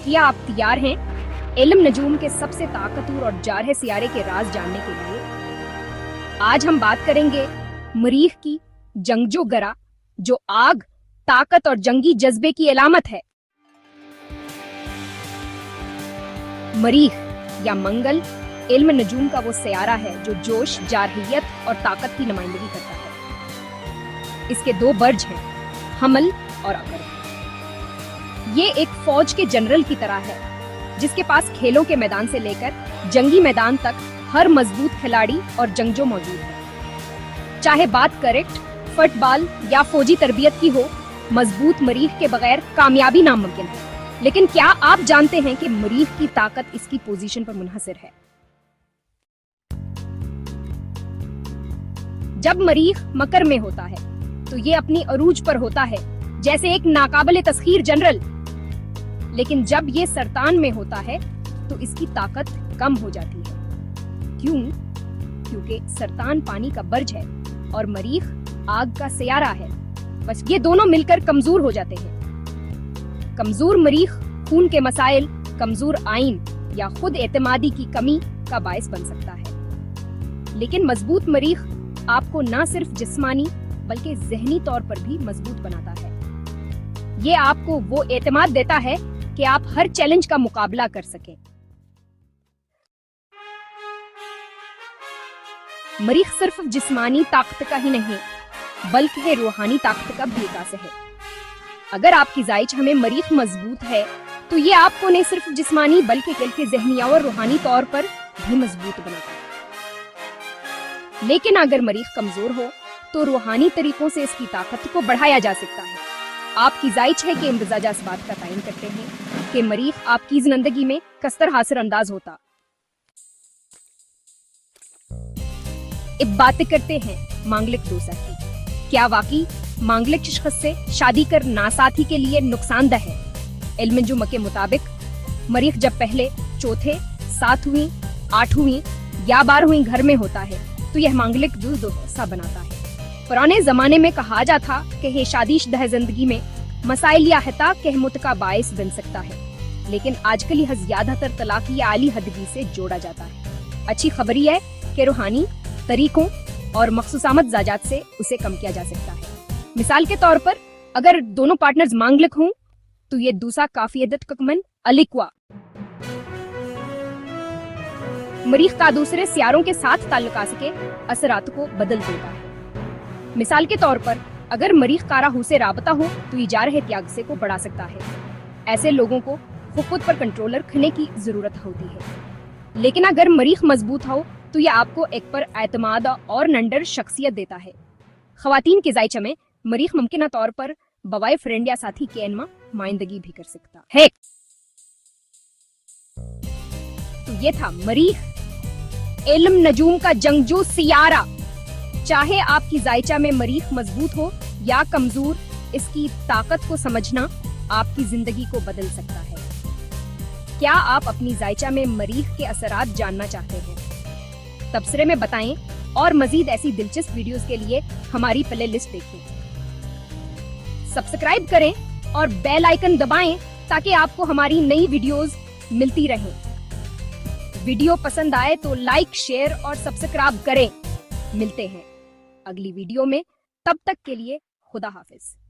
کیا آپ تیار ہیں علم نجوم کے سب سے طاقتور اور جارح سیارے کے راز جاننے کے لیے؟ آج ہم بات کریں گے مریخ کی جنگجو گرہ، جو آگ، طاقت اور جنگی جذبے کی علامت ہے۔ مریخ یا منگل علم نجوم کا وہ سیارہ ہے جو جوش، جارحیت اور طاقت کی نمائندگی کرتا ہے۔ اس کے دو برج ہیں، حمل اور عقرب۔ یہ ایک فوج کے جنرل کی طرح ہے جس کے پاس کھیلوں کے میدان سے لے کر جنگی میدان تک ہر مضبوط کھلاڑی اور جنگجو موجود ہے۔ چاہے بات کرکٹ، فٹ بال یا فوجی تربیت کی ہو، مضبوط مریخ کے بغیر کامیابی ناممکن ہے۔ لیکن کیا آپ جانتے ہیں کہ مریخ کی طاقت اس کی پوزیشن پر منحصر ہے؟ جب مریخ مکر میں ہوتا ہے تو یہ اپنی عروج پر ہوتا ہے، جیسے ایک ناقابل تسخیر جنرل۔ لیکن جب یہ سرطان میں ہوتا ہے تو اس کی طاقت کم ہو جاتی ہے۔ کیوں؟ کیونکہ سرطان پانی کا برج ہے اور مریخ آگ کا سیارہ ہے۔ بس یہ دونوں مل کر کمزور ہو جاتے ہیں۔ کمزور مریخ خون کے مسائل، کمزور آئین یا خود اعتمادی کی کمی کا باعث بن سکتا ہے۔ لیکن مضبوط مریخ آپ کو نہ صرف جسمانی بلکہ ذہنی طور پر بھی مضبوط بناتا ہے۔ یہ آپ کو وہ اعتماد دیتا ہے کہ آپ ہر چیلنج کا مقابلہ کر سکیں۔ مریخ صرف جسمانی طاقت کا ہی نہیں بلکہ روحانی طاقت کا بھی عکاس ہے۔ اگر آپ کی زائچ ہمیں مریخ مضبوط ہے تو یہ آپ کو نہیں صرف جسمانی بلکہ ذہنی اور روحانی طور پر بھی مضبوط بناتا ہے۔ لیکن اگر مریخ کمزور ہو تو روحانی طریقوں سے اس کی طاقت کو بڑھایا جا سکتا ہے۔ آپ کی زائچ ہے کہ امتزاج اس بات کا تعین کرتے ہیں کہ مریخ آپ کی زندگی میں کس طرح اثر انداز ہوتا۔ اب باتیں کرتے ہیں مانگلک دوسا کی۔ کیا واقعی مانگلک شخص سے شادی کر ناساتھی کے لیے نقصان دہ ہے؟ علم نجوم کے مطابق مریخ جب پہلے، چوتھے، ساتویں، آٹھویں یا 12ویں گھر میں ہوتا ہے تو یہ مانگلک دوسا بناتا ہے۔ پرانے زمانے میں کہا جاتا کہ یہ شادی شدہ زندگی میں مسائل یا حتی کہمت کا باعث بن سکتا ہے، لیکن آج کل یہ زیادہ تر طلاقی اعلی حدگی سے جوڑا جاتا ہے۔ اچھی خبر یہ ہے کہ روحانی طریقوں اور مخصوص مزاجات سے اسے کم کیا جا سکتا ہے۔ مثال کے طور پر اگر دونوں پارٹنرز مانگلک ہوں تو یہ دوسا کافی عدد ککمن الیکوا۔ مریخ کا دوسرے سیاروں کے ساتھ تعلقات کے اثرات کو بدل دیتا ہے۔ مثال کے طور پر اگر مریخ کا راہو سے رابطہ ہو تو یہ جارح تیاگ کو بڑھا سکتا ہے۔ ایسے لوگوں کو خود پر کنٹرول رکھنے کی ضرورت ہوتی ہے۔ لیکن اگر مریخ مضبوط ہو تو یہ آپ کو ایک پر اعتماد اور ننڈر شخصیت دیتا ہے۔ خواتین کے زائچہ میں مریخ ممکنہ طور پر بوائے فرینڈ یا ساتھی کے نمائندگی بھی کر سکتا ہے۔ تو یہ تھا مریخ، علم نجوم کا جنگجو سیارہ۔ چاہے آپ کی زائچہ میں مریخ مضبوط ہو یا کمزور، اس کی طاقت کو سمجھنا آپ کی زندگی کو بدل سکتا ہے۔ کیا آپ اپنی زائچہ میں مریخ کے اثرات جاننا چاہتے ہیں؟ تبصرے میں بتائیں، اور مزید ایسی دلچسپ ویڈیوز کے لیے ہماری پلے لسٹ دیکھیں۔ سبسکرائب کریں اور بیل آئیکن دبائیں تاکہ آپ کو ہماری نئی ویڈیوز ملتی رہیں۔ ویڈیو پسند آئے تو لائک، شیئر اور سبسکرائب کریں۔ ملتے ہیں اگلی ویڈیو میں، تب تک کے لیے خدا حافظ۔